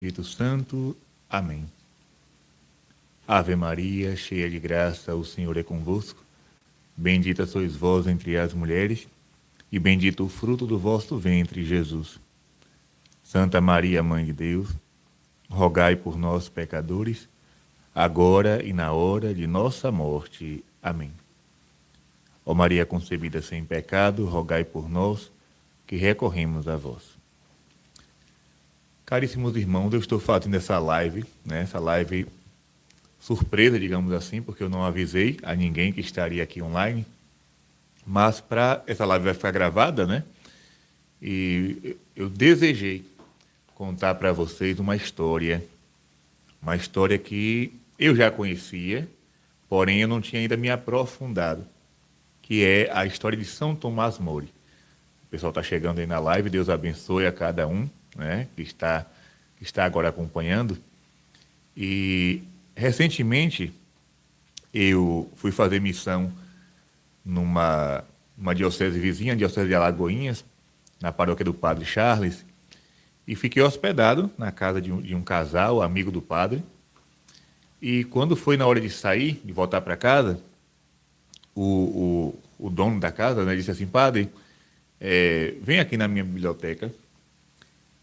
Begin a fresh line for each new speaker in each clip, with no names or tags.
Espírito Santo. Amém. Ave Maria, cheia de graça, o Senhor é convosco. Bendita sois vós entre as mulheres, e bendito o fruto do vosso ventre, Jesus. Santa Maria, Mãe de Deus, rogai por nós, pecadores, agora e na hora de nossa morte. Amém. Ó Maria concebida sem pecado, rogai por nós, que recorremos a vós. Caríssimos irmãos, eu estou fazendo essa live, essa live surpresa, digamos assim, porque eu não avisei a ninguém que estaria aqui online, mas essa live vai ficar gravada, né? E eu desejei contar para vocês uma história que eu já conhecia, porém eu não tinha ainda me aprofundado, que é a história de São Tomás Mori. O pessoal está chegando aí na live, Deus abençoe a cada um, né, que está agora acompanhando. E recentemente eu fui fazer missão numa diocese vizinha, a diocese de Alagoinhas, na paróquia do Padre Charles, e fiquei hospedado na casa de um casal, amigo do padre. E quando foi na hora de sair, de voltar para casa, o dono da casa, né, disse assim: padre, vem aqui na minha biblioteca.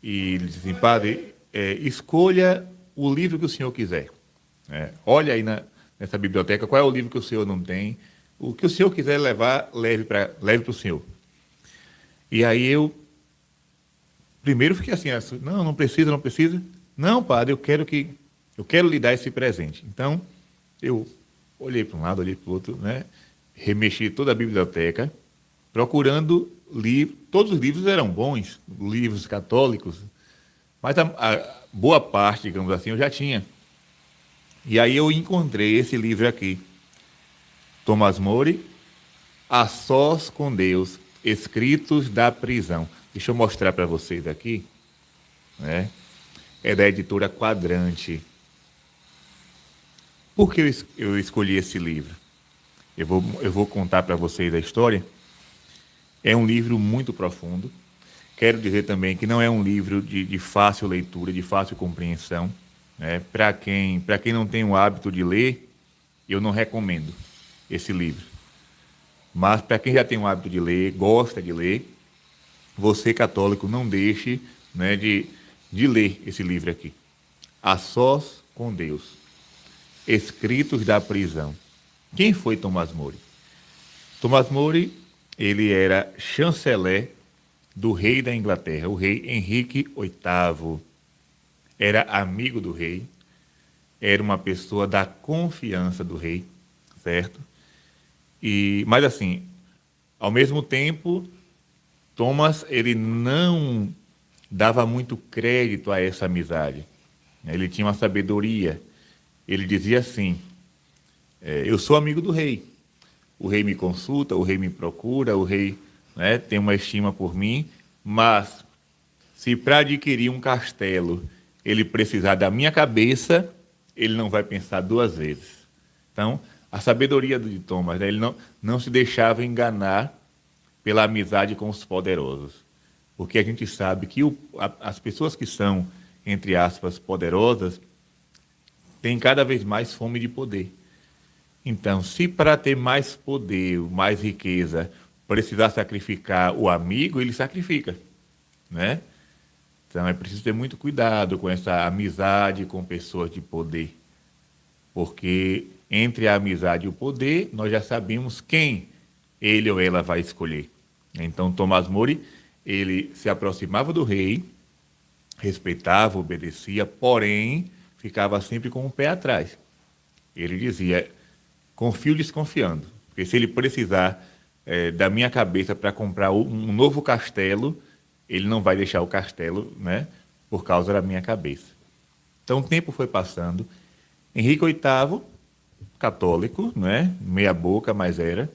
E ele disse assim: padre, escolha o livro que o senhor quiser. Olha aí nessa biblioteca, qual é o livro que o senhor não tem. O que o senhor quiser levar, leve para o senhor. E aí eu primeiro fiquei assim: não precisa. Não, padre, eu quero lhe dar esse presente. Então, eu olhei para um lado, olhei para o outro, né? Remexi toda a biblioteca, procurando livros. Todos os livros eram bons, livros católicos, mas a boa parte, digamos assim, eu já tinha. E aí eu encontrei esse livro aqui, Tomás Mori, A Sós com Deus, Escritos da Prisão. Deixa eu mostrar para vocês aqui, né? É da editora Quadrante. Por que eu escolhi esse livro? Eu vou contar para vocês a história. É um livro muito profundo. Quero dizer também que não é um livro de fácil leitura, de fácil compreensão. Para quem não tem o hábito de ler, eu não recomendo esse livro. Mas para quem já tem o hábito de ler, gosta de ler, você católico, não deixe, né, de ler esse livro aqui. A Sós com Deus, Escritos da Prisão. Quem foi Tomás Mori? Tomás Mori, ele era chanceler do rei da Inglaterra, o rei Henrique VIII. Era amigo do rei, era uma pessoa da confiança do rei, certo? Mas assim, ao mesmo tempo, Thomas, ele não dava muito crédito a essa amizade. Ele tinha uma sabedoria. Ele dizia assim: eu sou amigo do rei. O rei me consulta, o rei me procura, o rei, né, tem uma estima por mim, mas se para adquirir um castelo ele precisar da minha cabeça, ele não vai pensar duas vezes. Então, a sabedoria de Thomas, né, ele não se deixava enganar pela amizade com os poderosos. Porque a gente sabe que as pessoas que são, entre aspas, poderosas, têm cada vez mais fome de poder. Então, se para ter mais poder, mais riqueza, precisar sacrificar o amigo, ele sacrifica, né? Então, é preciso ter muito cuidado com essa amizade com pessoas de poder. Porque entre a amizade e o poder, nós já sabemos quem ele ou ela vai escolher. Então, Tomás Mori, ele se aproximava do rei, respeitava, obedecia, porém, ficava sempre com o pé atrás. Ele dizia: confio desconfiando, porque se ele precisar da minha cabeça para comprar um novo castelo, ele não vai deixar o castelo, né, por causa da minha cabeça. Então o tempo foi passando. Henrique VIII, católico, né, meia boca, mas era,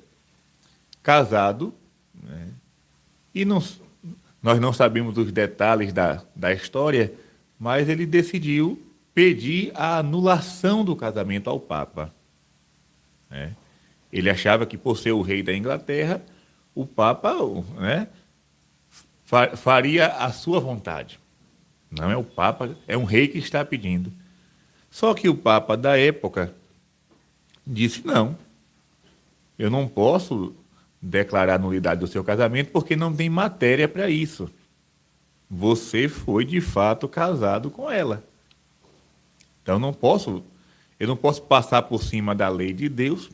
casado, né, e nós não sabemos os detalhes da história, mas ele decidiu pedir a anulação do casamento ao Papa. Ele achava que, por ser o rei da Inglaterra, o Papa, né, faria a sua vontade. Não é o Papa, é um rei que está pedindo. Só que o Papa da época disse: não, eu não posso declarar a nulidade do seu casamento porque não tem matéria para isso. Você foi de fato casado com ela. Então eu não posso passar por cima da lei de Deus,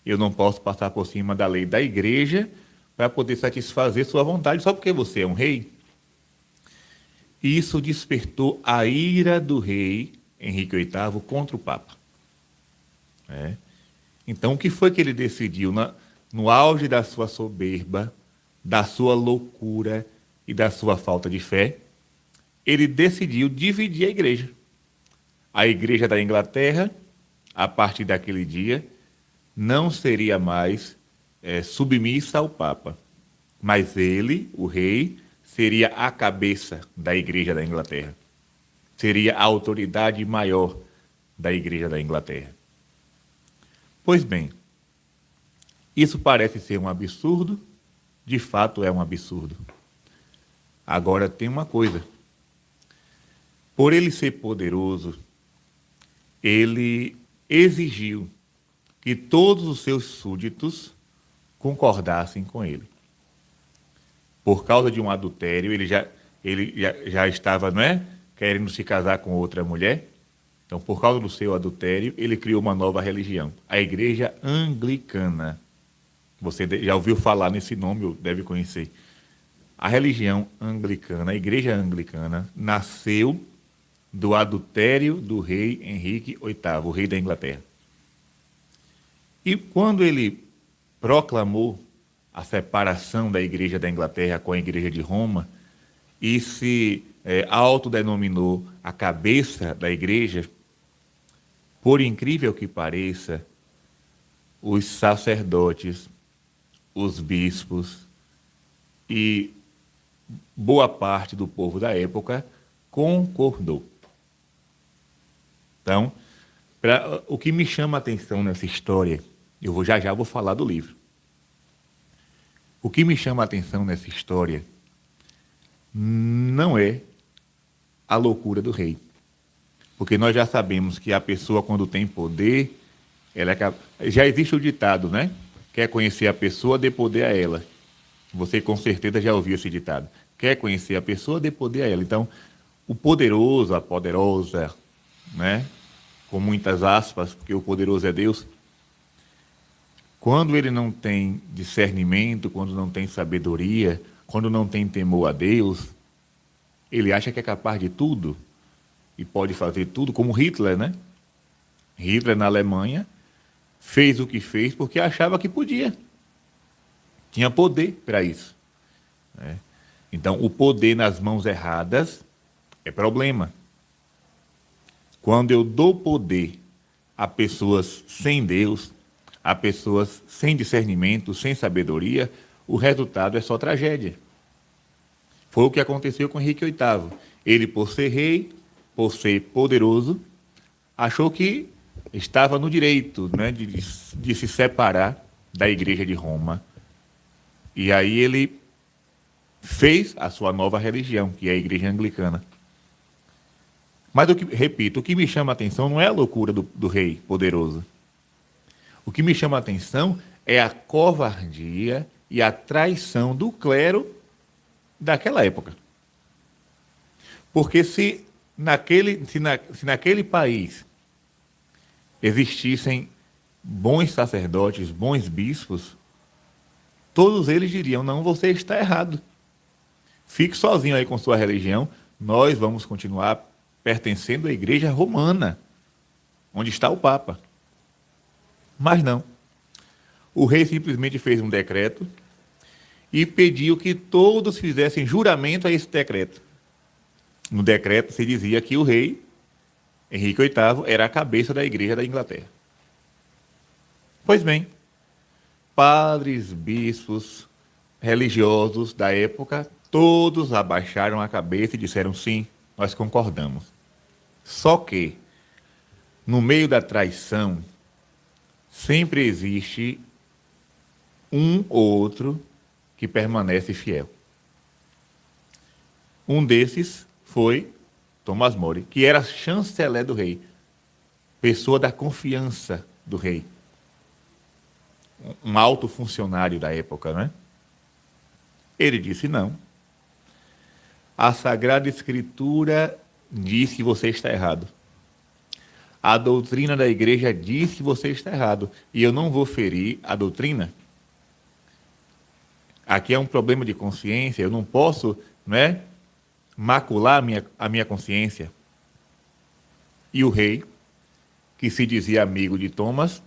eu não posso passar por cima da lei da igreja para poder satisfazer sua vontade só porque você é um rei. E isso despertou a ira do rei Henrique VIII contra o Papa. É. Então, o que foi que ele decidiu no auge da sua soberba, da sua loucura e da sua falta de fé? Ele decidiu dividir a igreja. A igreja da Inglaterra, a partir daquele dia, não seria mais submissa ao Papa. Mas ele, o rei, seria a cabeça da igreja da Inglaterra. Seria a autoridade maior da igreja da Inglaterra. Pois bem, isso parece ser um absurdo, de fato é um absurdo. Agora tem uma coisa. Por ele ser poderoso, ele exigiu que todos os seus súditos concordassem com ele. Por causa de um adultério, ele já estava, não é, querendo se casar com outra mulher. Então, por causa do seu adultério, ele criou uma nova religião, a Igreja Anglicana. Você já ouviu falar nesse nome, ou deve conhecer. A religião anglicana, a Igreja Anglicana, nasceu do adultério do rei Henrique VIII, o rei da Inglaterra. E quando ele proclamou a separação da Igreja da Inglaterra com a Igreja de Roma e se autodenominou a cabeça da Igreja, por incrível que pareça, os sacerdotes, os bispos e boa parte do povo da época concordou. Então, o que me chama a atenção nessa história, já vou falar do livro. O que me chama a atenção nessa história não é a loucura do rei. Porque nós já sabemos que a pessoa, quando tem poder, já existe o ditado, né? Quer conhecer a pessoa, dê poder a ela. Você com certeza já ouviu esse ditado. Quer conhecer a pessoa, dê poder a ela. Então, o poderoso, a poderosa, né? Com muitas aspas, porque o poderoso é Deus. Quando ele não tem discernimento, quando não tem sabedoria, quando não tem temor a Deus, ele acha que é capaz de tudo e pode fazer tudo, como Hitler, né? Hitler, na Alemanha, fez o que fez porque achava que podia. Tinha poder para isso. Né? Então, o poder nas mãos erradas é problema. Quando eu dou poder a pessoas sem Deus, a pessoas sem discernimento, sem sabedoria, o resultado é só tragédia. Foi o que aconteceu com Henrique VIII. Ele, por ser rei, por ser poderoso, achou que estava no direito, né, de se separar da Igreja de Roma. E aí ele fez a sua nova religião, que é a Igreja Anglicana. Mas, repito, o que me chama a atenção não é a loucura do rei poderoso. O que me chama a atenção é a covardia e a traição do clero daquela época. Porque se naquele país existissem bons sacerdotes, bons bispos, todos eles diriam: não, você está errado. Fique sozinho aí com sua religião, nós vamos continuar pertencendo à Igreja Romana, onde está o Papa. Mas não. O rei simplesmente fez um decreto e pediu que todos fizessem juramento a esse decreto. No decreto se dizia que o rei, Henrique VIII, era a cabeça da Igreja da Inglaterra. Pois bem, padres, bispos, religiosos da época, todos abaixaram a cabeça e disseram: sim, nós concordamos. Só que, no meio da traição, sempre existe um ou outro que permanece fiel. Um desses foi Thomas More, que era chanceler do rei, pessoa da confiança do rei, um alto funcionário da época, né? Ele disse: não, a Sagrada Escritura diz que você está errado. A doutrina da igreja diz que você está errado. E eu não vou ferir a doutrina. Aqui é um problema de consciência. Eu não posso, né, macular a minha consciência. E o rei, que se dizia amigo de Thomas,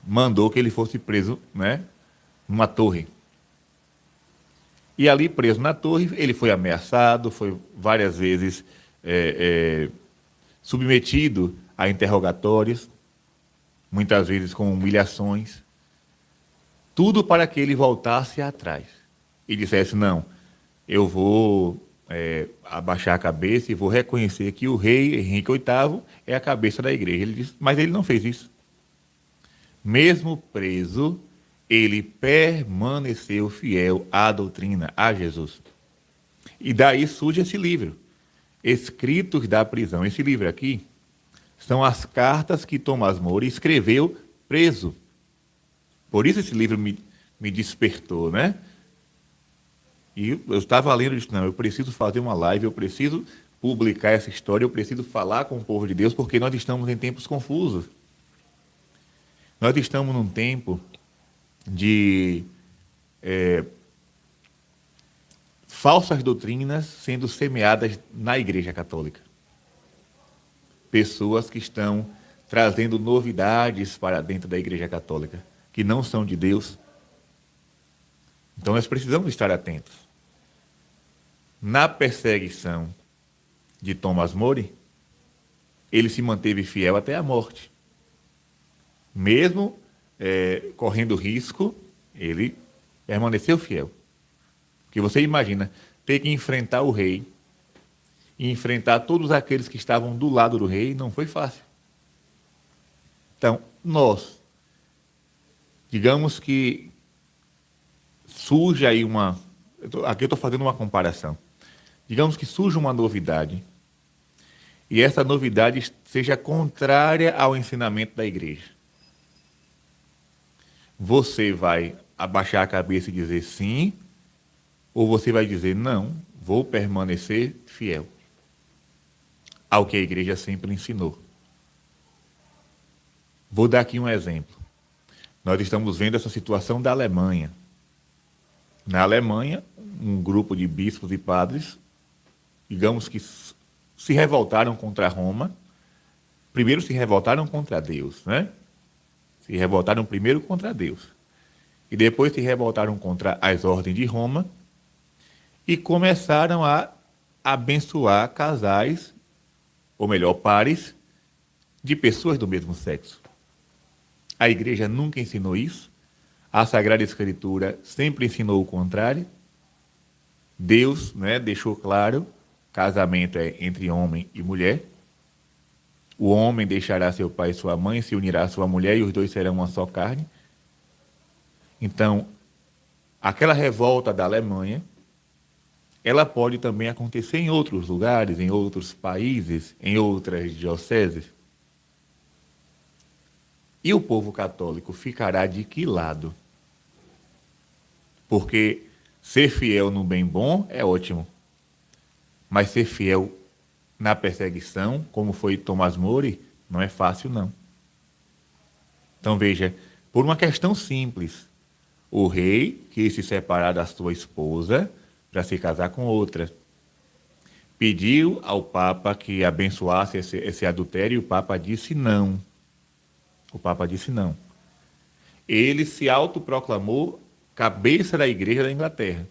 mandou que ele fosse preso, né, numa torre. E ali, preso na torre, ele foi ameaçado, foi várias vezes submetido a interrogatórios, muitas vezes com humilhações, tudo para que ele voltasse atrás e dissesse: não, eu vou abaixar a cabeça e vou reconhecer que o rei Henrique VIII é a cabeça da igreja. Ele disse, mas ele não fez isso. Mesmo preso, ele permaneceu fiel à doutrina, a Jesus. E daí surge esse livro, Escritos da Prisão. Esse livro aqui são as cartas que Thomas More escreveu preso. Por isso esse livro me despertou, né? E eu estava lendo e disse: não, eu preciso fazer uma live, eu preciso publicar essa história, eu preciso falar com o povo de Deus, porque nós estamos em tempos confusos. Nós estamos num tempo de falsas doutrinas sendo semeadas na Igreja Católica. Pessoas que estão trazendo novidades para dentro da Igreja Católica, que não são de Deus. Então nós precisamos estar atentos. Na perseguição de Thomas More, ele se manteve fiel até a morte. Mesmo correndo risco, ele permaneceu fiel. Porque você imagina ter que enfrentar o rei e enfrentar todos aqueles que estavam do lado do rei, não foi fácil. Então, nós, digamos que surge aí aqui eu estou fazendo uma comparação. Digamos que surge uma novidade e essa novidade seja contrária ao ensinamento da igreja. Você vai abaixar a cabeça e dizer sim, ou você vai dizer não, vou permanecer fiel ao que a igreja sempre ensinou. Vou dar aqui um exemplo. Nós estamos vendo essa situação da Alemanha. Na Alemanha, um grupo de bispos e padres, digamos que se revoltaram contra Roma. Primeiro se revoltaram contra Deus, né? Se revoltaram primeiro contra Deus. E depois se revoltaram contra as ordens de Roma e começaram a abençoar casais, ou melhor, pares, de pessoas do mesmo sexo. A igreja nunca ensinou isso. A Sagrada Escritura sempre ensinou o contrário. Deus, né, deixou claro, casamento é entre homem e mulher. O homem deixará seu pai e sua mãe, se unirá à sua mulher e os dois serão uma só carne. Então, aquela revolta da Alemanha, ela pode também acontecer em outros lugares, em outros países, em outras dioceses. E o povo católico ficará de que lado? Porque ser fiel no bem bom é ótimo, mas ser fiel na perseguição, como foi Thomas More, não é fácil, não. Então, veja, por uma questão simples, o rei quis se separar da sua esposa para se casar com outra. Pediu ao Papa que abençoasse esse adultério e o Papa disse não. O Papa disse não. Ele se autoproclamou cabeça da igreja da Inglaterra.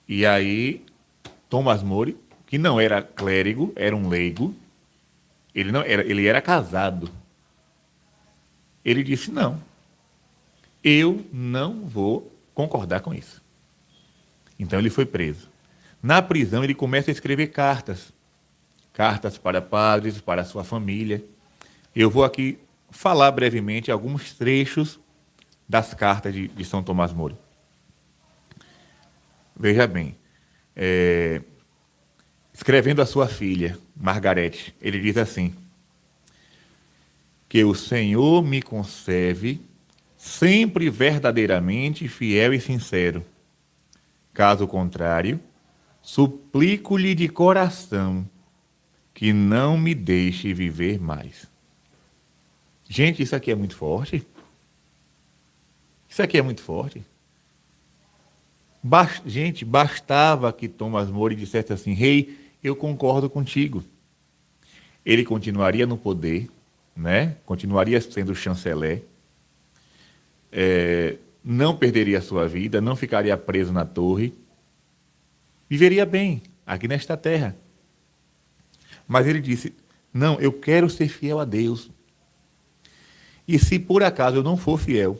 E aí, Thomas More, que não era clérigo, era um leigo, ele era casado. Ele disse, não, eu não vou concordar com isso. Então ele foi preso. Na prisão ele começa a escrever cartas. Cartas para padres, para a sua família. Eu vou aqui falar brevemente alguns trechos das cartas de São Tomás More. Veja bem, escrevendo a sua filha, Margarete, ele diz assim: que o Senhor me conserve sempre verdadeiramente fiel e sincero. Caso contrário, suplico-lhe de coração que não me deixe viver mais. Gente, isso aqui é muito forte. Isso aqui é muito forte. Gente, bastava que Thomas More dissesse assim: Rei, eu concordo contigo. Ele continuaria no poder, né? Continuaria sendo chanceler, não perderia a sua vida, não ficaria preso na torre, viveria bem aqui nesta terra. Mas ele disse: não, eu quero ser fiel a Deus. E se por acaso eu não for fiel,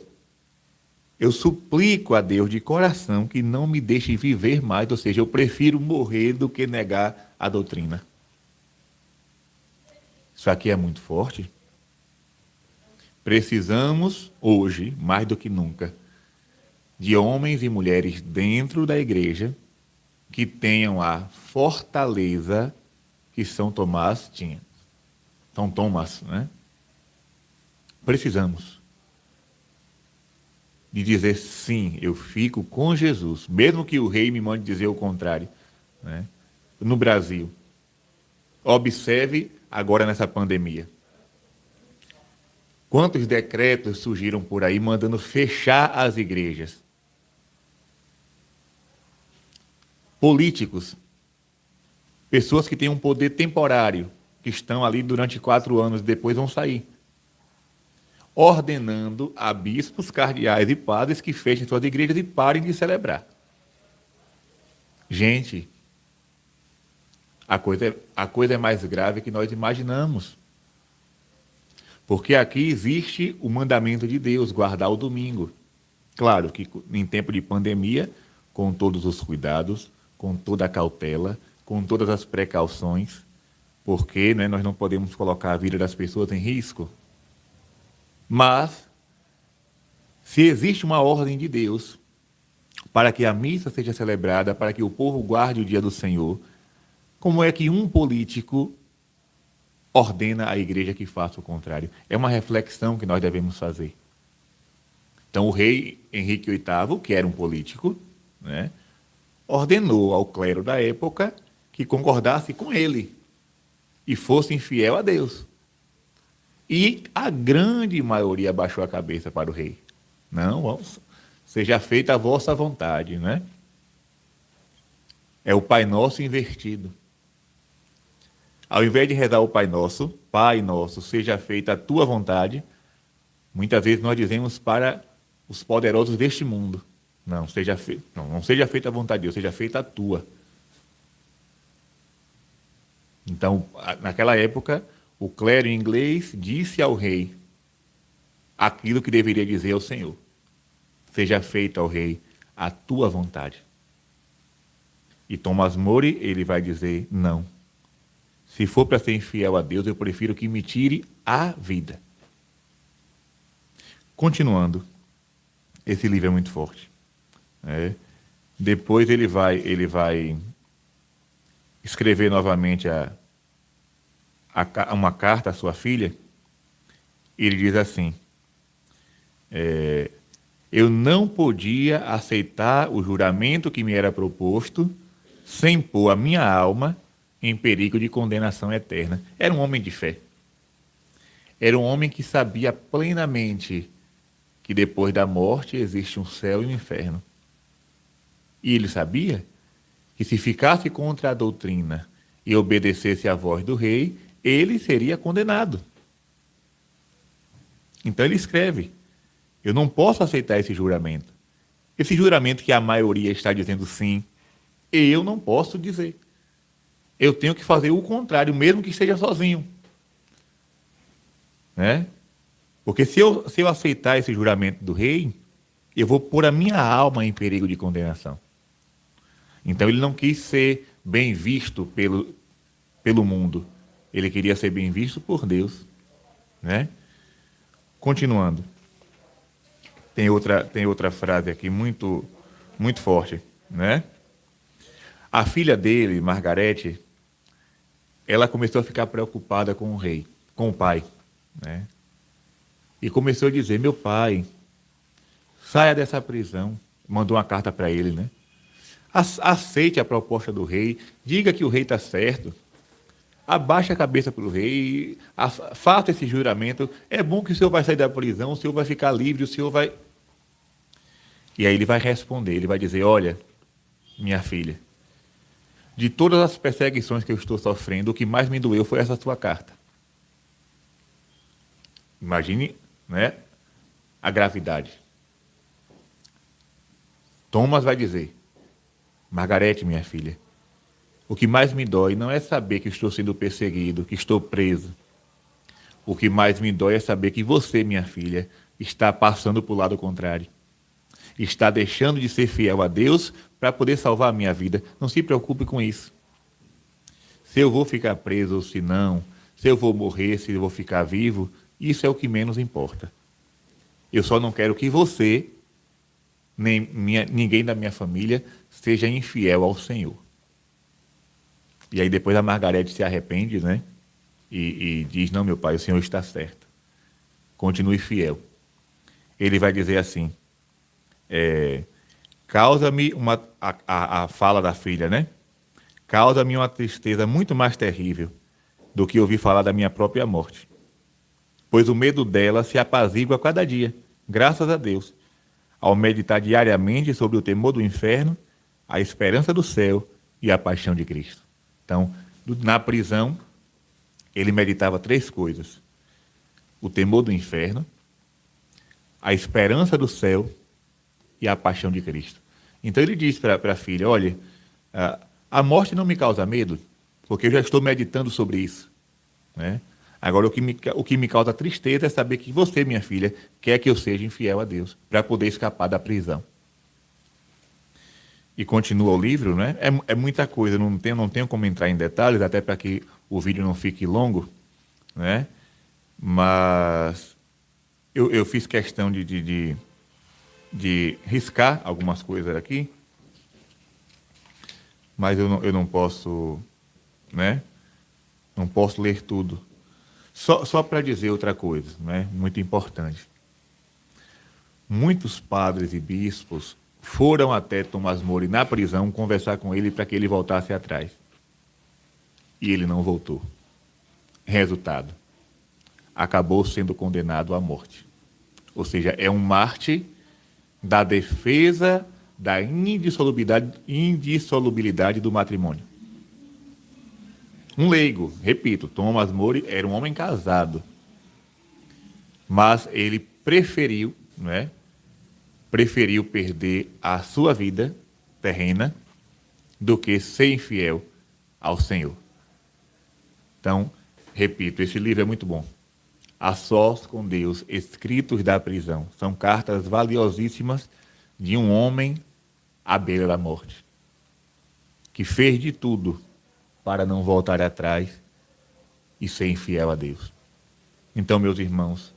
eu suplico a Deus de coração que não me deixe viver mais, ou seja, eu prefiro morrer do que negar a doutrina. Isso aqui é muito forte. Precisamos, hoje, mais do que nunca, de homens e mulheres dentro da igreja que tenham a fortaleza que São Tomás tinha. São Tomás, né? Precisamos de dizer sim, eu fico com Jesus, mesmo que o rei me mande dizer o contrário, né? No Brasil, observe agora nessa pandemia. Quantos decretos surgiram por aí mandando fechar as igrejas? Políticos, pessoas que têm um poder temporário, que estão ali durante 4 anos, depois vão sair, ordenando a bispos, cardeais e padres que fechem suas igrejas e parem de celebrar. Gente, a coisa é mais grave que nós imaginamos. Porque aqui existe o mandamento de Deus, guardar o domingo. Claro que em tempo de pandemia, com todos os cuidados, com toda a cautela, com todas as precauções, porque, né, nós não podemos colocar a vida das pessoas em risco. Mas, se existe uma ordem de Deus para que a missa seja celebrada, para que o povo guarde o dia do Senhor, como é que um político ordena a igreja que faça o contrário? É uma reflexão que nós devemos fazer. Então, o rei Henrique VIII, que era um político, né, ordenou ao clero da época que concordasse com ele e fosse infiel a Deus. E a grande maioria baixou a cabeça para o rei. Não, seja feita a vossa vontade, né? É o Pai Nosso invertido. Ao invés de rezar o Pai Nosso, seja feita a tua vontade, muitas vezes nós dizemos para os poderosos deste mundo: não seja feita a vontade de Deus, seja feita a tua. Então, naquela época, o clero inglês disse ao rei aquilo que deveria dizer ao Senhor: seja feita ao rei a tua vontade. E Thomas More, ele vai dizer: não. Se for para ser infiel a Deus, eu prefiro que me tire a vida. Continuando, esse livro é muito forte. Depois ele vai escrever novamente uma carta à sua filha. Ele diz assim: eu não podia aceitar o juramento que me era proposto sem pôr a minha alma em perigo de condenação eterna. Era um homem de fé. Era um homem que sabia plenamente que depois da morte existe um céu e um inferno. E ele sabia que se ficasse contra a doutrina e obedecesse à voz do rei, ele seria condenado. Então ele escreve: eu não posso aceitar esse juramento. Esse juramento que a maioria está dizendo sim, eu não posso dizer. Eu tenho que fazer o contrário, mesmo que esteja sozinho. Né? Porque se eu aceitar esse juramento do rei, eu vou pôr a minha alma em perigo de condenação. Então ele não quis ser bem visto pelo mundo. Ele queria ser bem visto por Deus. Né? Continuando. Tem outra frase aqui muito forte. Né? A filha dele, Margarete, ela começou a ficar preocupada com o rei, com o pai, né? E começou a dizer: meu pai, saia dessa prisão. Mandou uma carta para ele, né? Aceite a proposta do rei, diga que o rei está certo, abaixe a cabeça para o rei, faça esse juramento. É bom que o senhor vai sair da prisão, o senhor vai ficar livre, o senhor vai. E aí ele vai responder, ele vai dizer: olha, minha filha, de todas as perseguições que eu estou sofrendo, o que mais me doeu foi essa sua carta. Imagine, né, a gravidade. Thomas vai dizer: Margarete, minha filha, o que mais me dói não é saber que estou sendo perseguido, que estou preso. O que mais me dói é saber que você, minha filha, está passando para o lado contrário. Está deixando de ser fiel a Deus para poder salvar a minha vida. Não se preocupe com isso. Se eu vou ficar preso ou se não, se eu vou morrer, se eu vou ficar vivo, isso é o que menos importa. Eu só não quero que você, nem ninguém da minha família, seja infiel ao Senhor. E aí depois a Margarete se arrepende, né? E diz: não, meu pai, o Senhor está certo. Continue fiel. Ele vai dizer assim: causa-me a fala da filha, né? Causa-me uma tristeza muito mais terrível do que ouvir falar da minha própria morte. Pois o medo dela se apazigua a cada dia, graças a Deus, ao meditar diariamente sobre o temor do inferno, a esperança do céu e a paixão de Cristo. Então, na prisão, ele meditava 3 coisas: o temor do inferno, a esperança do céu e a paixão de Cristo. Então ele disse para a filha: olha, a morte não me causa medo, porque eu já estou meditando sobre isso, né? Agora, o que me causa tristeza é saber que você, minha filha, quer que eu seja infiel a Deus, para poder escapar da prisão. E continua o livro, né? É muita coisa, não tenho como entrar em detalhes, até para que o vídeo não fique longo, né? Mas eu fiz questão de riscar algumas coisas aqui, mas eu não posso, né? Não posso ler tudo. Só para dizer outra coisa, né? Muito importante. Muitos padres e bispos foram até Tomás Mori na prisão conversar com ele para que ele voltasse atrás. E ele não voltou. Resultado: acabou sendo condenado à morte. Ou seja, é um mártir da defesa da indissolubilidade do matrimônio. Um leigo, repito, Tomás Mori era um homem casado, mas ele preferiu, né, preferiu perder a sua vida terrena do que ser infiel ao Senhor. Então, repito, esse livro é muito bom. A Sós com Deus, Escritos da Prisão. São cartas valiosíssimas de um homem à beira da morte, que fez de tudo para não voltar atrás e ser infiel a Deus. Então, meus irmãos,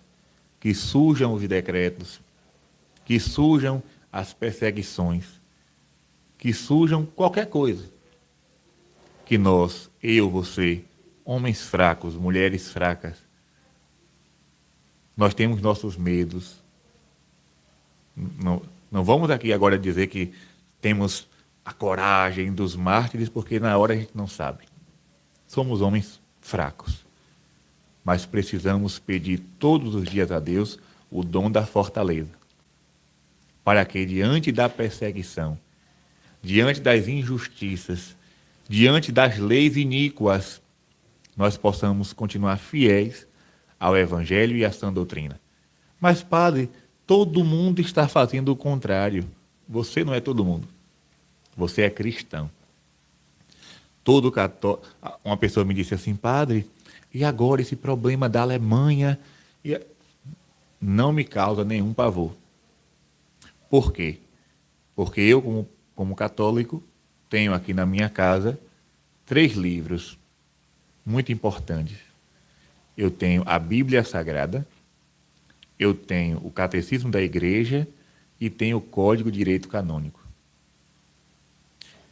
que surjam os decretos, que surjam as perseguições, que surjam qualquer coisa, que nós, eu, você, homens fracos, mulheres fracas, nós temos nossos medos. Não vamos aqui agora dizer que temos a coragem dos mártires, porque na hora a gente não sabe. Somos homens fracos. Mas precisamos pedir todos os dias a Deus o dom da fortaleza, para que diante da perseguição, diante das injustiças, diante das leis iníquas, nós possamos continuar fiéis ao Evangelho e à sã doutrina. Mas, padre, todo mundo está fazendo o contrário. Você não é todo mundo. Você é cristão. Todo católico. Uma pessoa me disse assim: padre, e agora esse problema da Alemanha? Não me causa nenhum pavor. Por quê? Porque eu, como católico, tenho aqui na minha casa 3 livros muito importantes. Eu tenho a Bíblia Sagrada, eu tenho o Catecismo da Igreja e tenho o Código de Direito Canônico.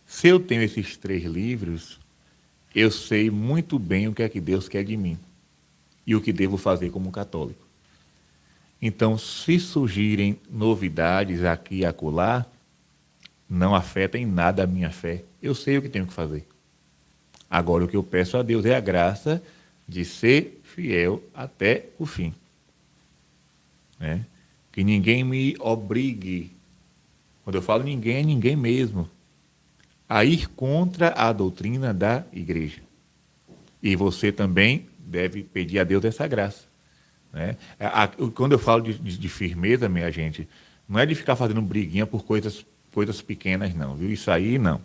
Se eu tenho esses 3 livros, eu sei muito bem o que é que Deus quer de mim e o que devo fazer como católico. Então, se surgirem novidades aqui e acolá, não afeta em nada a minha fé. Eu sei o que tenho que fazer. Agora, o que eu peço a Deus é a graça de ser fiel até o fim. Né? Que ninguém me obrigue, quando eu falo ninguém, é ninguém mesmo, a ir contra a doutrina da igreja. E você também deve pedir a Deus essa graça. Né? Quando eu falo de firmeza, minha gente, não é de ficar fazendo briguinha por coisas pequenas, não. Viu? Isso aí, não.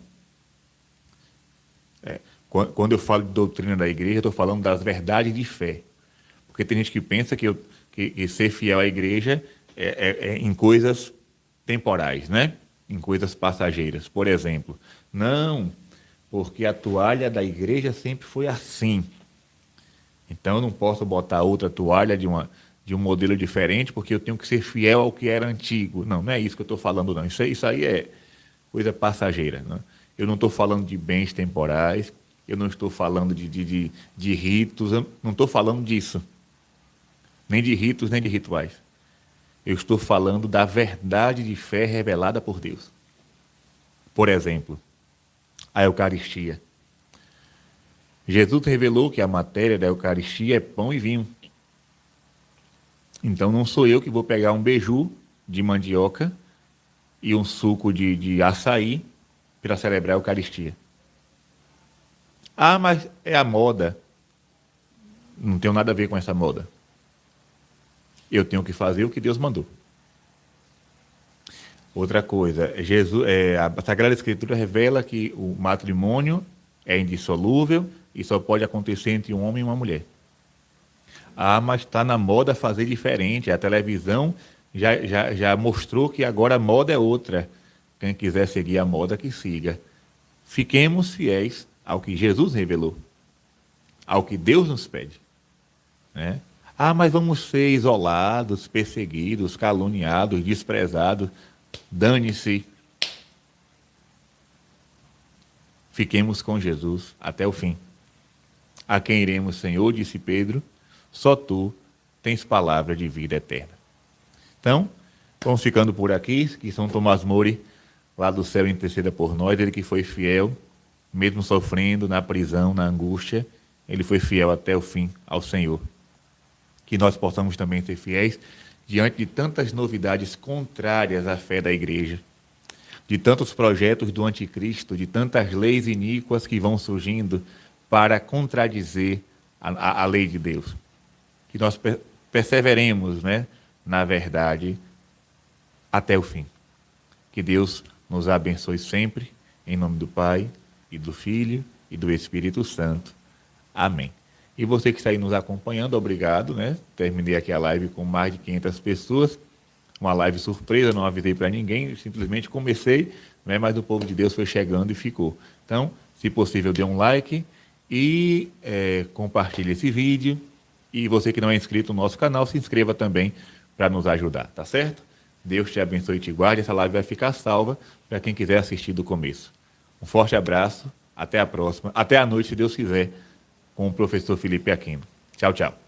Quando eu falo de doutrina da igreja, eu estou falando das verdades de fé. Porque tem gente que pensa que ser fiel à igreja é em coisas temporais, né? Em coisas passageiras. Por exemplo, não, porque a toalha da igreja sempre foi assim. Então eu não posso botar outra toalha de um modelo diferente porque eu tenho que ser fiel ao que era antigo. Não, não é isso que eu estou falando, não. Isso aí é coisa passageira. Né? Eu não estou falando de bens temporais, eu não estou falando de ritos, eu não estou falando disso. Nem de ritos, nem de rituais. Eu estou falando da verdade de fé revelada por Deus. Por exemplo, a Eucaristia. Jesus revelou que a matéria da Eucaristia é pão e vinho. Então não sou eu que vou pegar um beiju de mandioca e um suco de açaí para celebrar a Eucaristia. Ah, mas é a moda. Não tenho nada a ver com essa moda. Eu tenho que fazer o que Deus mandou. Outra coisa, a Sagrada Escritura revela que o matrimônio é indissolúvel e só pode acontecer entre um homem e uma mulher. Ah, mas está na moda fazer diferente. A televisão já mostrou que agora a moda é outra. Quem quiser seguir a moda, que siga. Fiquemos fiéis ao que Jesus revelou, ao que Deus nos pede. Né? Ah, mas vamos ser isolados, perseguidos, caluniados, desprezados. Dane-se. Fiquemos com Jesus até o fim. A quem iremos, Senhor, disse Pedro, só tu tens palavra de vida eterna. Então, vamos ficando por aqui, que São Tomás Mori, lá do céu, interceda por nós, ele que foi fiel, mesmo sofrendo na prisão, na angústia, ele foi fiel até o fim ao Senhor. Que nós possamos também ser fiéis diante de tantas novidades contrárias à fé da igreja, de tantos projetos do anticristo, de tantas leis iníquas que vão surgindo para contradizer a lei de Deus. Que nós perseveremos, né, na verdade até o fim. Que Deus nos abençoe sempre, em nome do Pai, e do Filho, e do Espírito Santo. Amém. E você que está aí nos acompanhando, obrigado, né? Terminei aqui a live com mais de 500 pessoas, uma live surpresa, não avisei para ninguém, simplesmente comecei, né? Mas o povo de Deus foi chegando e ficou. Então, se possível, dê um like e compartilhe esse vídeo. E você que não é inscrito no nosso canal, se inscreva também para nos ajudar, tá certo? Deus te abençoe e te guarde. Essa live vai ficar salva para quem quiser assistir do começo. Um forte abraço, até a próxima, até a noite, se Deus quiser, com o professor Felipe Aquino. Tchau, tchau.